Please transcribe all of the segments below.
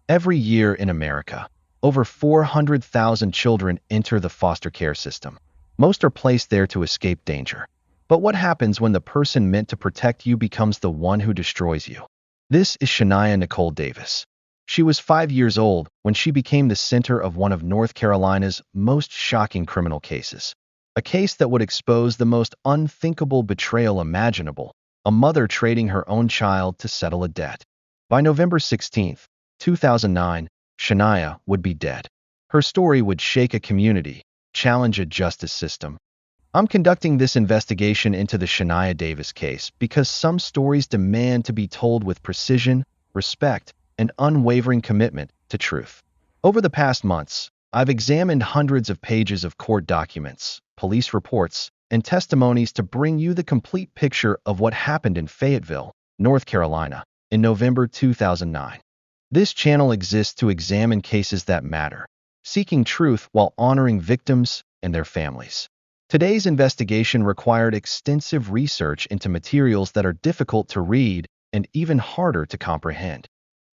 Every year in America, over 400,000 children enter the foster care system. Most are placed there to escape danger. But what happens when the person meant to protect you becomes the one who destroys you? This is Shaniya Nicole Davis. She was 5 years old when she became the center of one of North Carolina's most shocking criminal cases. A case that would expose the most unthinkable betrayal imaginable, a mother trading her own child to settle a debt. By November 16, 2009, Shaniya would be dead. Her story would shake a community, challenge a justice system. I'm conducting this investigation into the Shaniya Davis case because some stories demand to be told with precision, respect, and unwavering commitment to truth. Over the past months, I've examined hundreds of pages of court documents, police reports, and testimonies to bring you the complete picture of what happened in Fayetteville, North Carolina, in November 2009. This channel exists to examine cases that matter, seeking truth while honoring victims and their families. Today's investigation required extensive research into materials that are difficult to read and even harder to comprehend.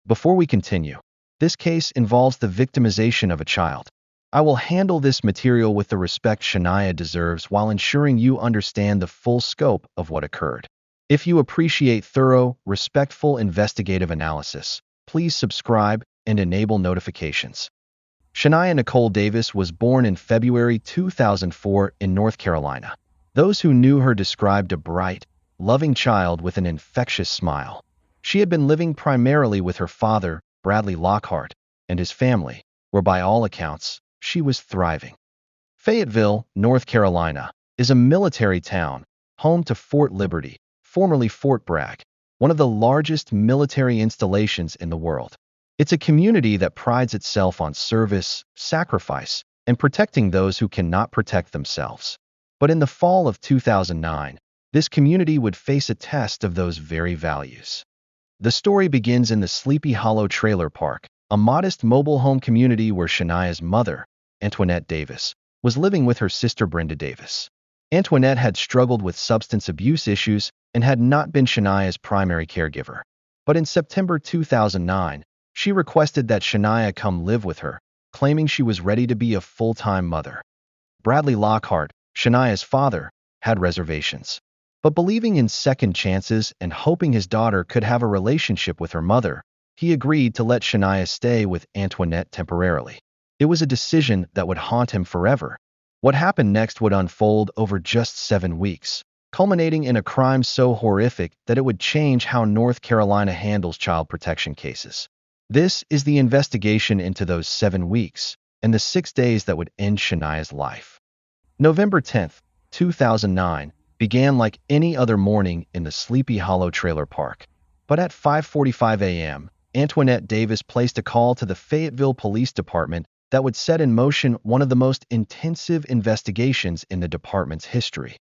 Before we continue, this case involves the victimization of a child. I will handle this material with the respect Shaniya deserves while ensuring you understand the full scope of what occurred. If you appreciate thorough, respectful investigative analysis, please subscribe and enable notifications. Shaniya Nicole Davis was born in February 2004 in North Carolina. Those who knew her described a bright, loving child with an infectious smile. She had been living primarily with her father, Bradley Lockhart, and his family, where by all accounts, she was thriving. Fayetteville, North Carolina, is a military town, home to Fort Liberty, formerly Fort Bragg, one of the largest military installations in the world. It's a community that prides itself on service, sacrifice, and protecting those who cannot protect themselves. But in the fall of 2009, this community would face a test of those very values. The story begins in the Sleepy Hollow Trailer Park, a modest mobile home community where Shaniya's mother, Antoinette Davis, was living with her sister Brenda Davis. Antoinette had struggled with substance abuse issues and had not been Shaniya's primary caregiver. But in September 2009, she requested that Shaniya come live with her, claiming she was ready to be a full-time mother. Bradley Lockhart, Shaniya's father, had reservations. But believing in second chances and hoping his daughter could have a relationship with her mother, he agreed to let Shaniya stay with Antoinette temporarily. It was a decision that would haunt him forever. What happened next would unfold over just 7 weeks, culminating in a crime so horrific that it would change how North Carolina handles child protection cases. This is the investigation into those 7 weeks and the 6 days that would end Shaniya's life. November 10, 2009, began like any other morning in the Sleepy Hollow Trailer Park. But at 5:45 a.m., Antoinette Davis placed a call to the Fayetteville Police Department that would set in motion one of the most intensive investigations in the department's history.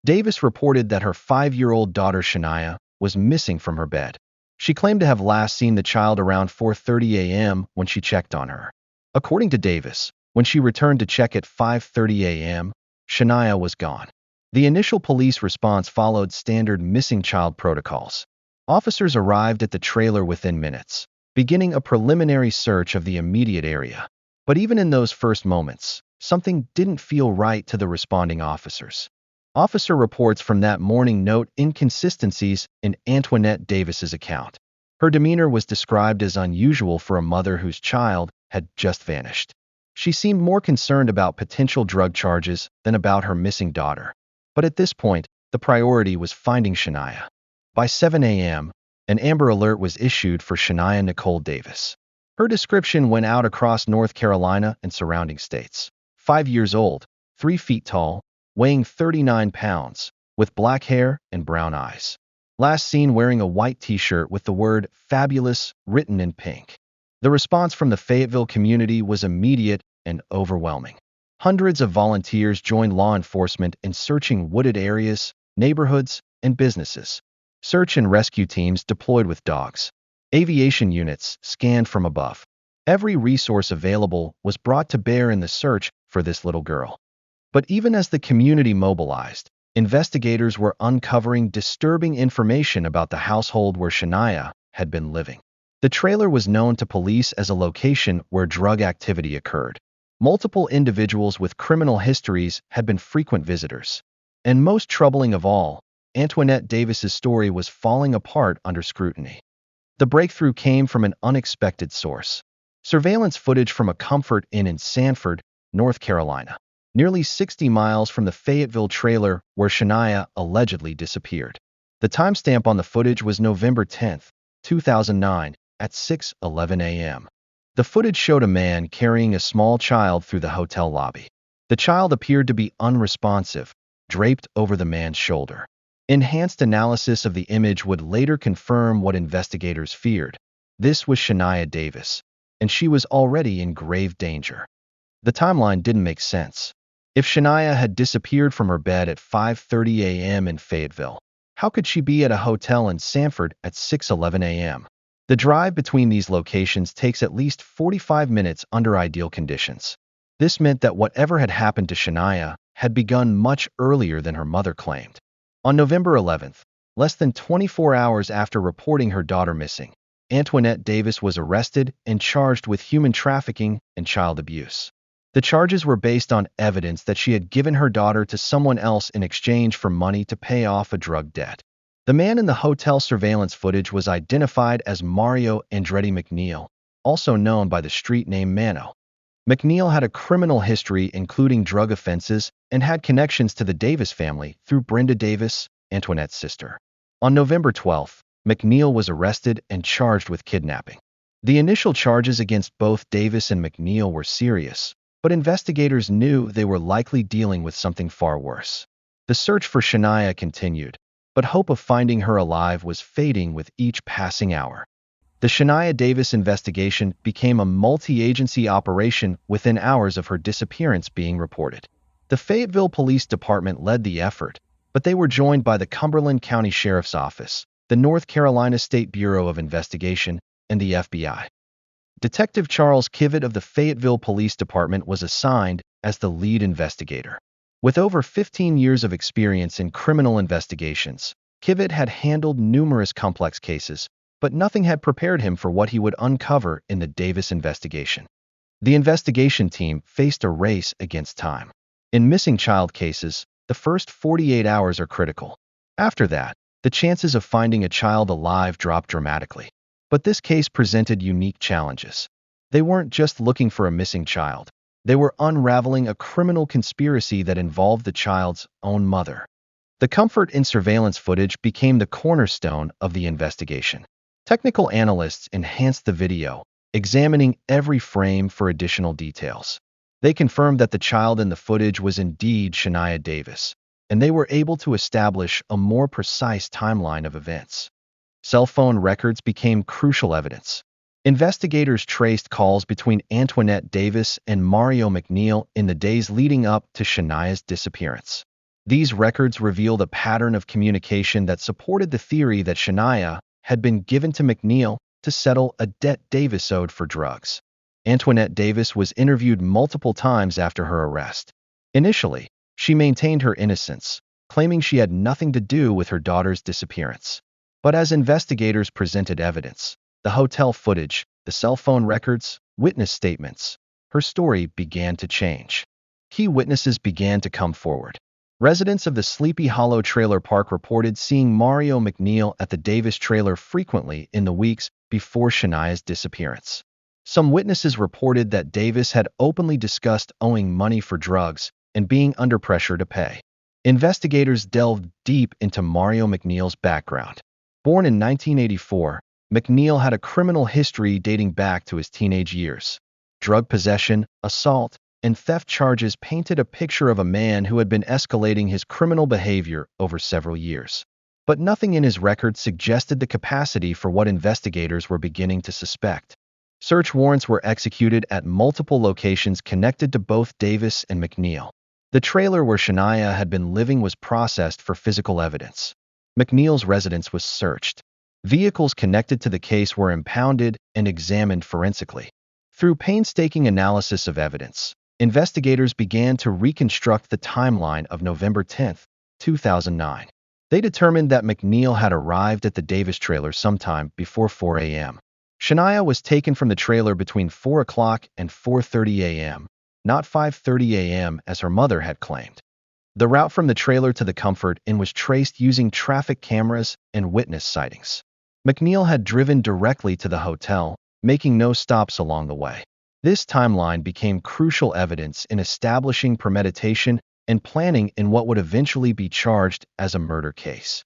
Davis reported that her 5-year-old daughter Shaniya was missing from her bed. She claimed to have last seen the child around 4:30 a.m. when she checked on her. According to Davis, when she returned to check at 5:30 a.m., Shaniya was gone. The initial police response followed standard missing child protocols. Officers arrived at the trailer within minutes, beginning a preliminary search of the immediate area. But even in those first moments, something didn't feel right to the responding officers. Officer reports from that morning note inconsistencies in Antoinette Davis's account. Her demeanor was described as unusual for a mother whose child had just vanished. She seemed more concerned about potential drug charges than about her missing daughter. But at this point, the priority was finding Shaniya. By 7 a.m., an Amber Alert was issued for Shaniya Nicole Davis. Her description went out across North Carolina and surrounding states. 5 years old, 3 feet tall, weighing 39 pounds, with black hair and brown eyes. Last seen wearing a white t-shirt with the word "fabulous" written in pink. The response from the Fayetteville community was immediate and overwhelming. Hundreds of volunteers joined law enforcement in searching wooded areas, neighborhoods, and businesses. Search and rescue teams deployed with dogs. Aviation units scanned from above. Every resource available was brought to bear in the search for this little girl. But even as the community mobilized, investigators were uncovering disturbing information about the household where Shaniya had been living. The trailer was known to police as a location where drug activity occurred. Multiple individuals with criminal histories had been frequent visitors. And most troubling of all, Antoinette Davis's story was falling apart under scrutiny. The breakthrough came from an unexpected source. Surveillance footage from a Comfort Inn in Sanford, North Carolina, nearly 60 miles from the Fayetteville trailer where Shaniya allegedly disappeared. The timestamp on the footage was November 10, 2009, at 6:11 a.m. The footage showed a man carrying a small child through the hotel lobby. The child appeared to be unresponsive, draped over the man's shoulder. Enhanced analysis of the image would later confirm what investigators feared. This was Shaniya Davis, and she was already in grave danger. The timeline didn't make sense. If Shaniya had disappeared from her bed at 5:30 a.m. in Fayetteville, how could she be at a hotel in Sanford at 6:11 a.m.? The drive between these locations takes at least 45 minutes under ideal conditions. This meant that whatever had happened to Shaniya had begun much earlier than her mother claimed. On November 11th, less than 24 hours after reporting her daughter missing, Antoinette Davis was arrested and charged with human trafficking and child abuse. The charges were based on evidence that she had given her daughter to someone else in exchange for money to pay off a drug debt. The man in the hotel surveillance footage was identified as Mario Andretti McNeil, also known by the street name Mano. McNeil had a criminal history including drug offenses and had connections to the Davis family through Brenda Davis, Antoinette's sister. On November 12th, McNeil was arrested and charged with kidnapping. The initial charges against both Davis and McNeil were serious, but investigators knew they were likely dealing with something far worse. The search for Shaniya continued, but hope of finding her alive was fading with each passing hour. The Shaniya Davis investigation became a multi-agency operation within hours of her disappearance being reported. The Fayetteville Police Department led the effort, but they were joined by the Cumberland County Sheriff's Office, the North Carolina State Bureau of Investigation, and the FBI. Detective Charles Kivett of the Fayetteville Police Department was assigned as the lead investigator. With over 15 years of experience in criminal investigations, Kivett had handled numerous complex cases, but nothing had prepared him for what he would uncover in the Davis investigation. The investigation team faced a race against time. In missing child cases, the first 48 hours are critical. After that, the chances of finding a child alive drop dramatically. But this case presented unique challenges. They weren't just looking for a missing child. They were unraveling a criminal conspiracy that involved the child's own mother. The Comfort Inn surveillance footage became the cornerstone of the investigation. Technical analysts enhanced the video, examining every frame for additional details. They confirmed that the child in the footage was indeed Shaniya Davis, and they were able to establish a more precise timeline of events. Cell phone records became crucial evidence. Investigators traced calls between Antoinette Davis and Mario McNeil in the days leading up to Shaniya's disappearance. These records revealed a pattern of communication that supported the theory that Shaniya had been given to McNeil to settle a debt Davis owed for drugs. Antoinette Davis was interviewed multiple times after her arrest. Initially, she maintained her innocence, claiming she had nothing to do with her daughter's disappearance. But as investigators presented evidence, the hotel footage, the cell phone records, witness statements, her story began to change. Key witnesses began to come forward. Residents of the Sleepy Hollow Trailer Park reported seeing Mario McNeil at the Davis trailer frequently in the weeks before Shaniya's disappearance. Some witnesses reported that Davis had openly discussed owing money for drugs and being under pressure to pay. Investigators delved deep into Mario McNeil's background. Born in 1984, McNeil had a criminal history dating back to his teenage years. Drug possession, assault, and theft charges painted a picture of a man who had been escalating his criminal behavior over several years. But nothing in his record suggested the capacity for what investigators were beginning to suspect. Search warrants were executed at multiple locations connected to both Davis and McNeil. The trailer where Shaniya had been living was processed for physical evidence. McNeil's residence was searched. Vehicles connected to the case were impounded and examined forensically. Through painstaking analysis of evidence, investigators began to reconstruct the timeline of November 10, 2009. They determined that McNeil had arrived at the Davis trailer sometime before 4 a.m. Shaniya was taken from the trailer between 4 o'clock and 4:30 a.m., not 5:30 a.m. as her mother had claimed. The route from the trailer to the Comfort Inn was traced using traffic cameras and witness sightings. McNeil had driven directly to the hotel, making no stops along the way. This timeline became crucial evidence in establishing premeditation and planning in what would eventually be charged as a murder case.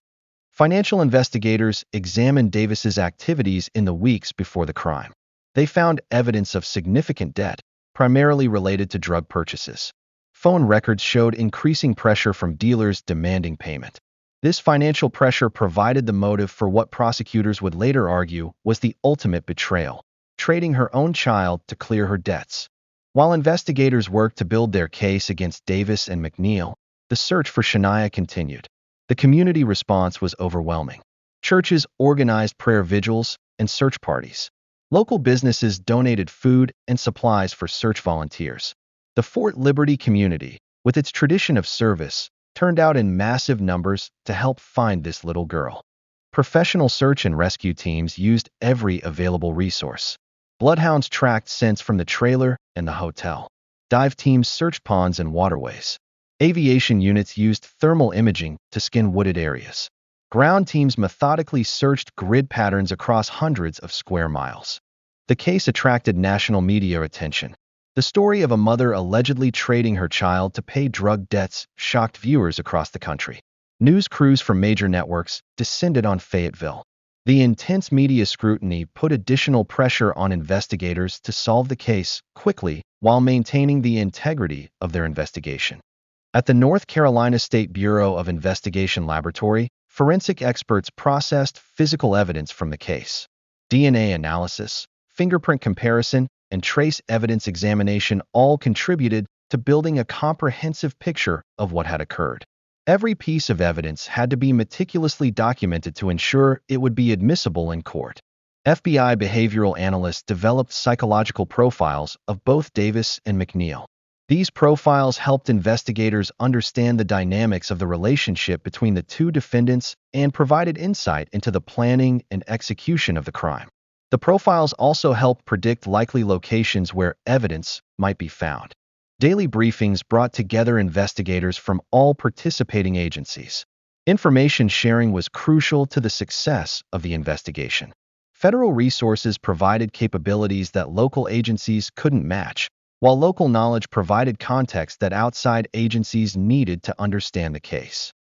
Financial investigators examined Davis's activities in the weeks before the crime. They found evidence of significant debt, primarily related to drug purchases. Phone records showed increasing pressure from dealers demanding payment. This financial pressure provided the motive for what prosecutors would later argue was the ultimate betrayal, trading her own child to clear her debts. While investigators worked to build their case against Davis and McNeil, the search for Shaniya continued. The community response was overwhelming. Churches organized prayer vigils and search parties. Local businesses donated food and supplies for search volunteers. The Fort Liberty community, with its tradition of service, turned out in massive numbers to help find this little girl. Professional search and rescue teams used every available resource. Bloodhounds tracked scents from the trailer and the hotel. Dive teams searched ponds and waterways. Aviation units used thermal imaging to scan wooded areas. Ground teams methodically searched grid patterns across hundreds of square miles. The case attracted national media attention. The story of a mother allegedly trading her child to pay drug debts shocked viewers across the country. News crews from major networks descended on Fayetteville. The intense media scrutiny put additional pressure on investigators to solve the case quickly while maintaining the integrity of their investigation. At the North Carolina State Bureau of Investigation Laboratory, forensic experts processed physical evidence from the case. DNA analysis, fingerprint comparison, and trace evidence examination all contributed to building a comprehensive picture of what had occurred. Every piece of evidence had to be meticulously documented to ensure it would be admissible in court. FBI behavioral analysts developed psychological profiles of both Davis and McNeil. These profiles helped investigators understand the dynamics of the relationship between the two defendants and provided insight into the planning and execution of the crime. The profiles also helped predict likely locations where evidence might be found. Daily briefings brought together investigators from all participating agencies. Information sharing was crucial to the success of the investigation. Federal resources provided capabilities that local agencies couldn't match, while local knowledge provided context that outside agencies needed to understand the case.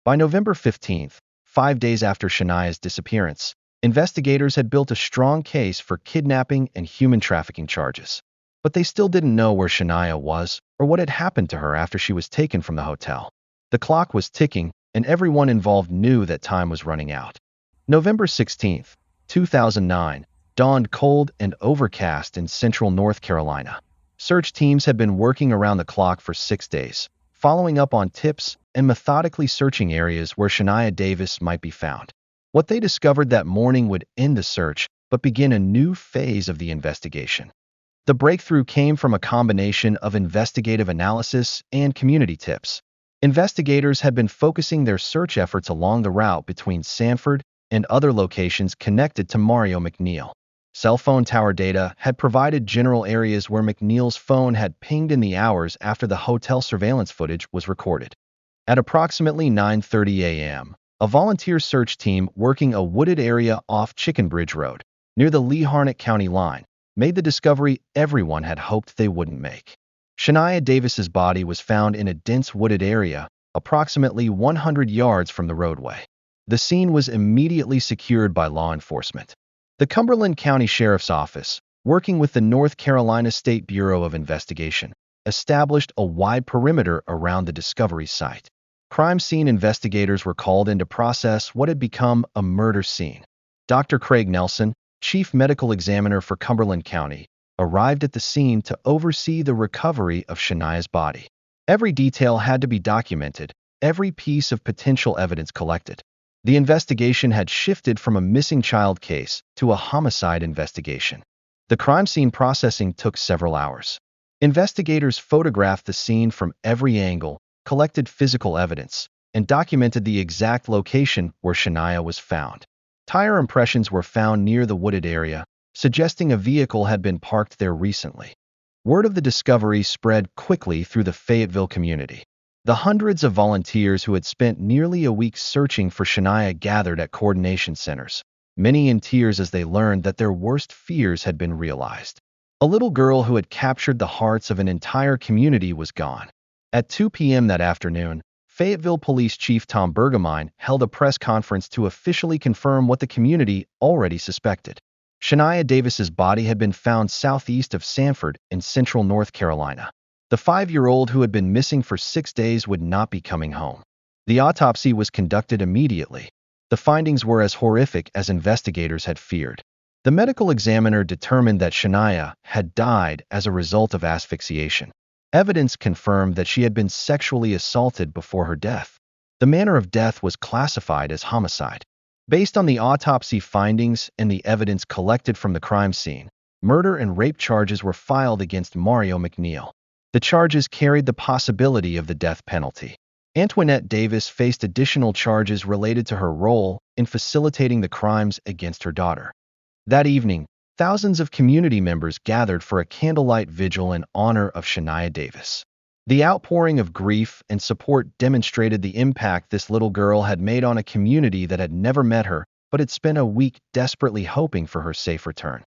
By November 15th, 5 days after Shaniya's disappearance, investigators had built a strong case for kidnapping and human trafficking charges. But they still didn't know where Shaniya was or what had happened to her after she was taken from the hotel. The clock was ticking, and everyone involved knew that time was running out. November 16th, 2009, dawned cold and overcast in central North Carolina. Search teams had been working around the clock for 6 days, following up on tips and methodically searching areas where Shaniya Davis might be found. What they discovered that morning would end the search but begin a new phase of the investigation. The breakthrough came from a combination of investigative analysis and community tips. Investigators had been focusing their search efforts along the route between Sanford and other locations connected to Mario McNeil. Cell phone tower data had provided general areas where McNeil's phone had pinged in the hours after the hotel surveillance footage was recorded. At approximately 9:30 a.m., a volunteer search team working a wooded area off Chicken Bridge Road, near the Lee-Harnett County line, made the discovery everyone had hoped they wouldn't make. Shaniya Davis's body was found in a dense wooded area, approximately 100 yards from the roadway. The scene was immediately secured by law enforcement. The Cumberland County Sheriff's Office, working with the North Carolina State Bureau of Investigation, established a wide perimeter around the discovery site. Crime scene investigators were called in to process what had become a murder scene. Dr. Craig Nelson, Chief Medical Examiner for Cumberland County, arrived at the scene to oversee the recovery of Shaniya's body. Every detail had to be documented, every piece of potential evidence collected. The investigation had shifted from a missing child case to a homicide investigation. The crime scene processing took several hours. Investigators photographed the scene from every angle, collected physical evidence, and documented the exact location where Shaniya was found. Tire impressions were found near the wooded area, suggesting a vehicle had been parked there recently. Word of the discovery spread quickly through the Fayetteville community. The hundreds of volunteers who had spent nearly a week searching for Shaniya gathered at coordination centers, many in tears as they learned that their worst fears had been realized. A little girl who had captured the hearts of an entire community was gone. At 2 p.m. that afternoon, Fayetteville Police Chief Tom Bergamine held a press conference to officially confirm what the community already suspected. Shaniya Davis's body had been found southeast of Sanford in central North Carolina. The 5-year-old who had been missing for 6 days would not be coming home. The autopsy was conducted immediately. The findings were as horrific as investigators had feared. The medical examiner determined that Shaniya had died as a result of asphyxiation. Evidence confirmed that she had been sexually assaulted before her death. The manner of death was classified as homicide. Based on the autopsy findings and the evidence collected from the crime scene, murder and rape charges were filed against Mario McNeil. The charges carried the possibility of the death penalty. Antoinette Davis faced additional charges related to her role in facilitating the crimes against her daughter. That evening, thousands of community members gathered for a candlelight vigil in honor of Shaniya Davis. The outpouring of grief and support demonstrated the impact this little girl had made on a community that had never met her but had spent a week desperately hoping for her safe return.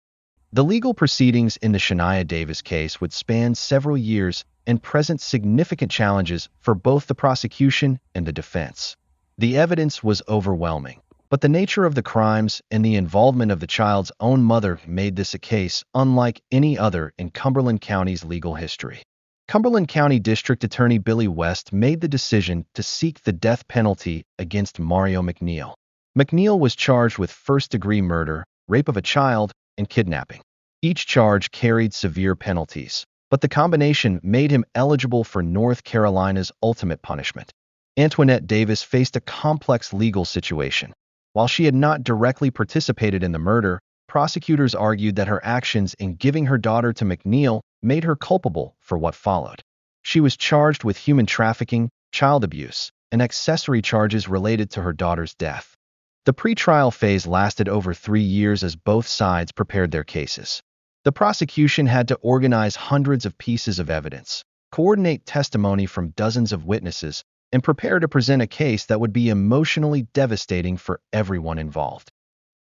The legal proceedings in the Shaniya Davis case would span several years and present significant challenges for both the prosecution and the defense. The evidence was overwhelming, but the nature of the crimes and the involvement of the child's own mother made this a case unlike any other in Cumberland County's legal history. Cumberland County District Attorney Billy West made the decision to seek the death penalty against Mario McNeil. McNeil was charged with first-degree murder, rape of a child, and kidnapping. Each charge carried severe penalties, but the combination made him eligible for North Carolina's ultimate punishment. Antoinette Davis faced a complex legal situation. While she had not directly participated in the murder, prosecutors argued that her actions in giving her daughter to McNeil made her culpable for what followed. She was charged with human trafficking, child abuse, and accessory charges related to her daughter's death. The pretrial phase lasted over 3 years as both sides prepared their cases. The prosecution had to organize hundreds of pieces of evidence, coordinate testimony from dozens of witnesses, and prepare to present a case that would be emotionally devastating for everyone involved.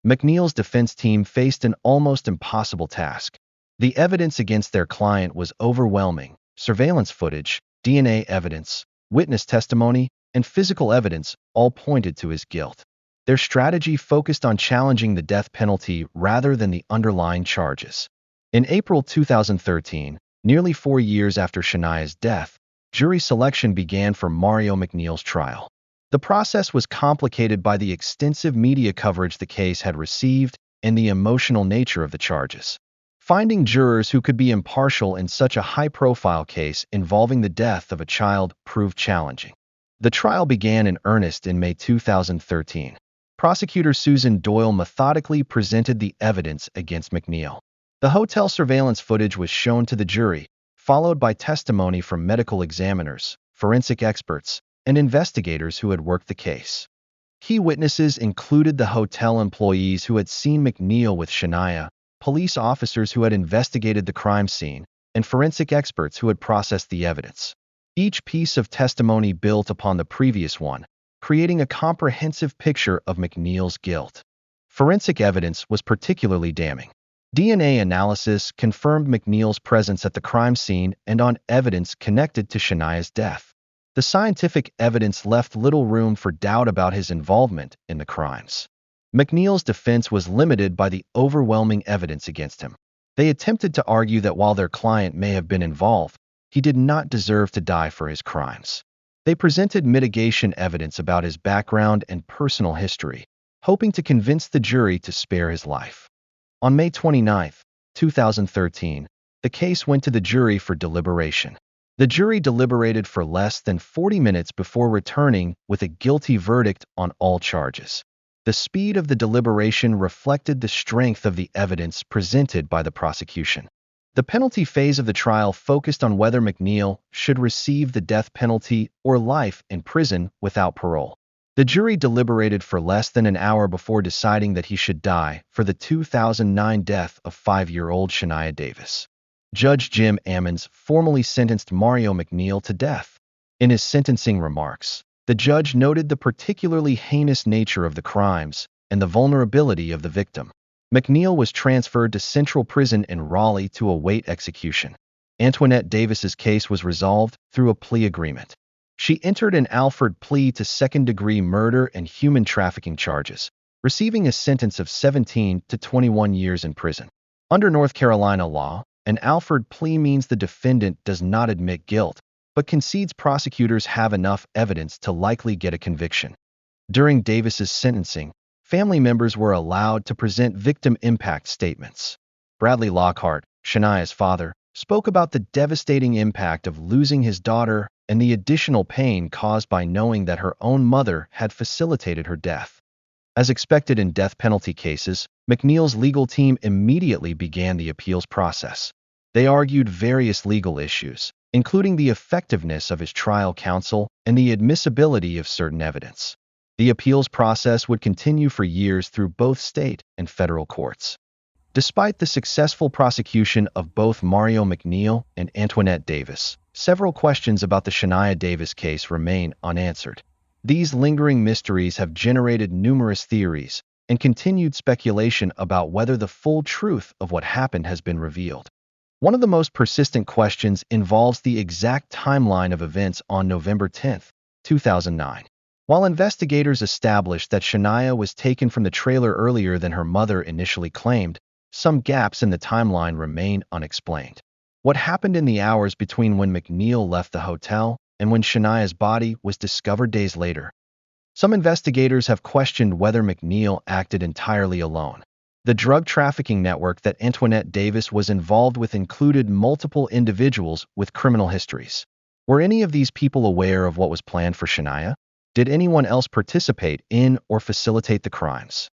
McNeil's defense team faced an almost impossible task. The evidence against their client was overwhelming. Surveillance footage, DNA evidence, witness testimony, and physical evidence all pointed to his guilt. Their strategy focused on challenging the death penalty rather than the underlying charges. In April 2013, nearly 4 years after Shaniya's death, jury selection began for Mario McNeil's trial. The process was complicated by the extensive media coverage the case had received and the emotional nature of the charges. Finding jurors who could be impartial in such a high-profile case involving the death of a child proved challenging. The trial began in earnest in May 2013. Prosecutor Susan Doyle methodically presented the evidence against McNeil. The hotel surveillance footage was shown to the jury, followed by testimony from medical examiners, forensic experts, and investigators who had worked the case. Key witnesses included the hotel employees who had seen McNeil with Shaniya, police officers who had investigated the crime scene, and forensic experts who had processed the evidence. Each piece of testimony built upon the previous one, creating a comprehensive picture of McNeil's guilt. Forensic evidence was particularly damning. DNA analysis confirmed McNeil's presence at the crime scene and on evidence connected to Shaniya's death. The scientific evidence left little room for doubt about his involvement in the crimes. McNeil's defense was limited by the overwhelming evidence against him. They attempted to argue that while their client may have been involved, he did not deserve to die for his crimes. They presented mitigation evidence about his background and personal history, hoping to convince the jury to spare his life. On May 29, 2013, the case went to the jury for deliberation. The jury deliberated for less than 40 minutes before returning with a guilty verdict on all charges. The speed of the deliberation reflected the strength of the evidence presented by the prosecution. The penalty phase of the trial focused on whether McNeil should receive the death penalty or life in prison without parole. The jury deliberated for less than an hour before deciding that he should die for the 2009 death of 5-year-old Shaniya Davis. Judge Jim Ammons formally sentenced Mario McNeil to death. In his sentencing remarks, the judge noted the particularly heinous nature of the crimes and the vulnerability of the victim. McNeil was transferred to Central Prison in Raleigh to await execution. Antoinette Davis's case was resolved through a plea agreement. She entered an Alford plea to second-degree murder and human trafficking charges, receiving a sentence of 17 to 21 years in prison. Under North Carolina law, an Alford plea means the defendant does not admit guilt, but concedes prosecutors have enough evidence to likely get a conviction. During Davis's sentencing, family members were allowed to present victim impact statements. Bradley Lockhart, Shaniya's father, spoke about the devastating impact of losing his daughter and the additional pain caused by knowing that her own mother had facilitated her death. As expected in death penalty cases, McNeil's legal team immediately began the appeals process. They argued various legal issues, including the effectiveness of his trial counsel and the admissibility of certain evidence. The appeals process would continue for years through both state and federal courts. Despite the successful prosecution of both Mario McNeil and Antoinette Davis, several questions about the Shaniya Davis case remain unanswered. These lingering mysteries have generated numerous theories and continued speculation about whether the full truth of what happened has been revealed. One of the most persistent questions involves the exact timeline of events on November 10, 2009. While investigators established that Shaniya was taken from the trailer earlier than her mother initially claimed, some gaps in the timeline remain unexplained. What happened in the hours between when McNeil left the hotel and when Shaniya's body was discovered days later? Some investigators have questioned whether McNeil acted entirely alone. The drug trafficking network that Antoinette Davis was involved with included multiple individuals with criminal histories. Were any of these people aware of what was planned for Shaniya? Did anyone else participate in or facilitate the crimes?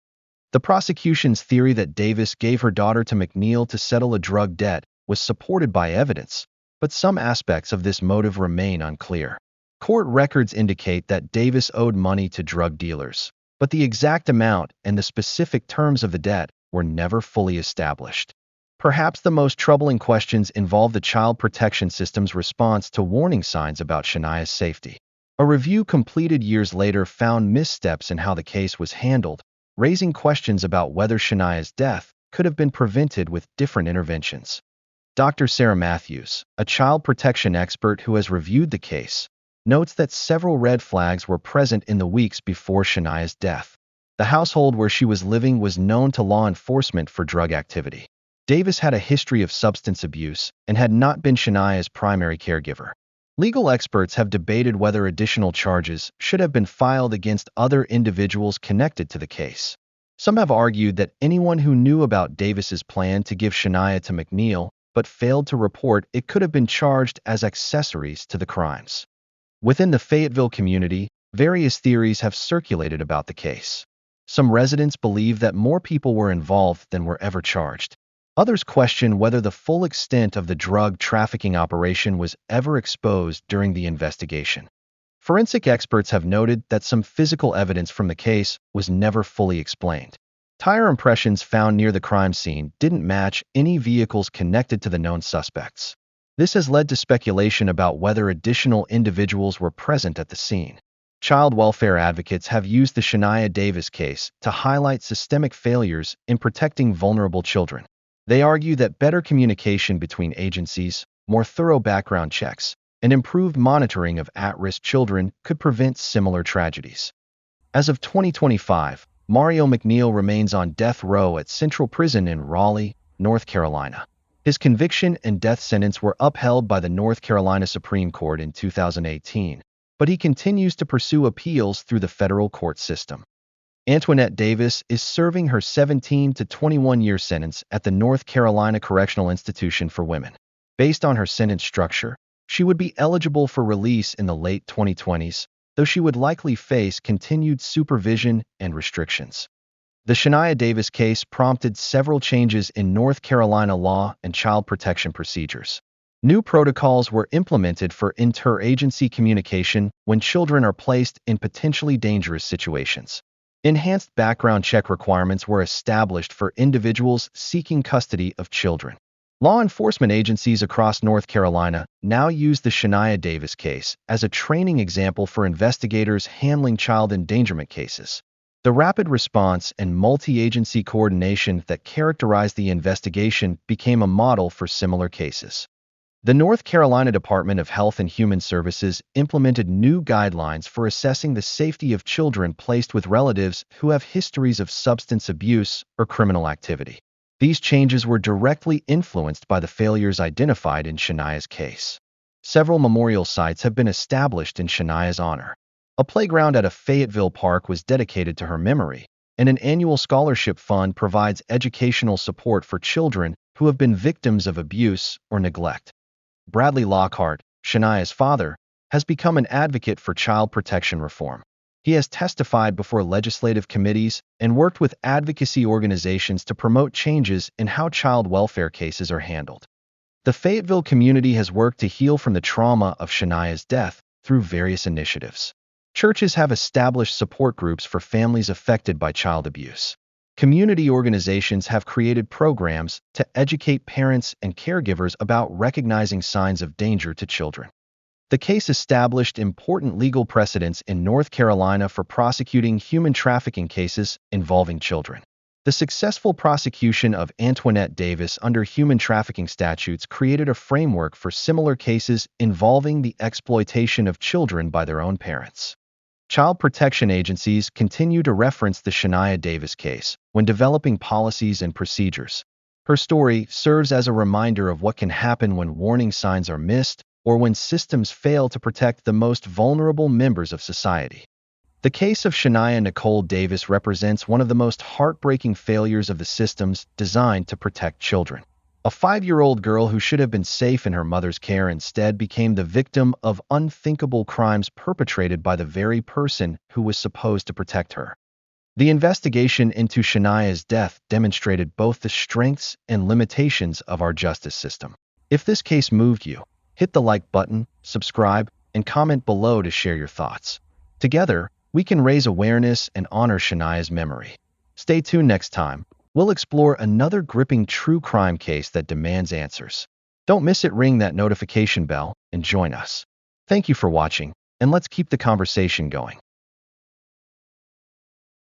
The prosecution's theory that Davis gave her daughter to McNeil to settle a drug debt was supported by evidence, but some aspects of this motive remain unclear. Court records indicate that Davis owed money to drug dealers, but the exact amount and the specific terms of the debt were never fully established. Perhaps the most troubling questions involve the Child Protection System's response to warning signs about Shaniya's safety. A review completed years later found missteps in how the case was handled, raising questions about whether Shaniya's death could have been prevented with different interventions. Dr. Sarah Matthews, a child protection expert who has reviewed the case, notes that several red flags were present in the weeks before Shaniya's death. The household where she was living was known to law enforcement for drug activity. Davis had a history of substance abuse and had not been Shaniya's primary caregiver. Legal experts have debated whether additional charges should have been filed against other individuals connected to the case. Some have argued that anyone who knew about Davis's plan to give Shaniya to McNeil but failed to report it could have been charged as accessories to the crimes. Within the Fayetteville community, various theories have circulated about the case. Some residents believe that more people were involved than were ever charged. Others question whether the full extent of the drug trafficking operation was ever exposed during the investigation. Forensic experts have noted that some physical evidence from the case was never fully explained. Tire impressions found near the crime scene didn't match any vehicles connected to the known suspects. This has led to speculation about whether additional individuals were present at the scene. Child welfare advocates have used the Shaniya Davis case to highlight systemic failures in protecting vulnerable children. They argue that better communication between agencies, more thorough background checks, and improved monitoring of at-risk children could prevent similar tragedies. As of 2025, Mario McNeil remains on death row at Central Prison in Raleigh, North Carolina. His conviction and death sentence were upheld by the North Carolina Supreme Court in 2018, but he continues to pursue appeals through the federal court system. Antoinette Davis is serving her 17 to 21-year sentence at the North Carolina Correctional Institution for Women. Based on her sentence structure, she would be eligible for release in the late 2020s, though she would likely face continued supervision and restrictions. The Shaniya Davis case prompted several changes in North Carolina law and child protection procedures. New protocols were implemented for interagency communication when children are placed in potentially dangerous situations. Enhanced background check requirements were established for individuals seeking custody of children. Law enforcement agencies across North Carolina now use the Shaniya Davis case as a training example for investigators handling child endangerment cases. The rapid response and multi-agency coordination that characterized the investigation became a model for similar cases. The North Carolina Department of Health and Human Services implemented new guidelines for assessing the safety of children placed with relatives who have histories of substance abuse or criminal activity. These changes were directly influenced by the failures identified in Shaniya's case. Several memorial sites have been established in Shaniya's honor. A playground at a Fayetteville park was dedicated to her memory, and an annual scholarship fund provides educational support for children who have been victims of abuse or neglect. Bradley Lockhart, Shaniya's father, has become an advocate for child protection reform. He has testified before legislative committees and worked with advocacy organizations to promote changes in how child welfare cases are handled. The Fayetteville community has worked to heal from the trauma of Shaniya's death through various initiatives. Churches have established support groups for families affected by child abuse. Community organizations have created programs to educate parents and caregivers about recognizing signs of danger to children. The case established important legal precedents in North Carolina for prosecuting human trafficking cases involving children. The successful prosecution of Antoinette Davis under human trafficking statutes created a framework for similar cases involving the exploitation of children by their own parents. Child protection agencies continue to reference the Shaniya Davis case when developing policies and procedures. Her story serves as a reminder of what can happen when warning signs are missed or when systems fail to protect the most vulnerable members of society. The case of Shaniya Nicole Davis represents one of the most heartbreaking failures of the systems designed to protect children. A 5-year-old girl who should have been safe in her mother's care instead became the victim of unthinkable crimes perpetrated by the very person who was supposed to protect her. The investigation into Shaniya's death demonstrated both the strengths and limitations of our justice system. If this case moved you, hit the like button, subscribe, and comment below to share your thoughts. Together, we can raise awareness and honor Shaniya's memory. Stay tuned next time. We'll explore another gripping true crime case that demands answers. Don't miss it, ring that notification bell and join us. Thank you for watching, and let's keep the conversation going.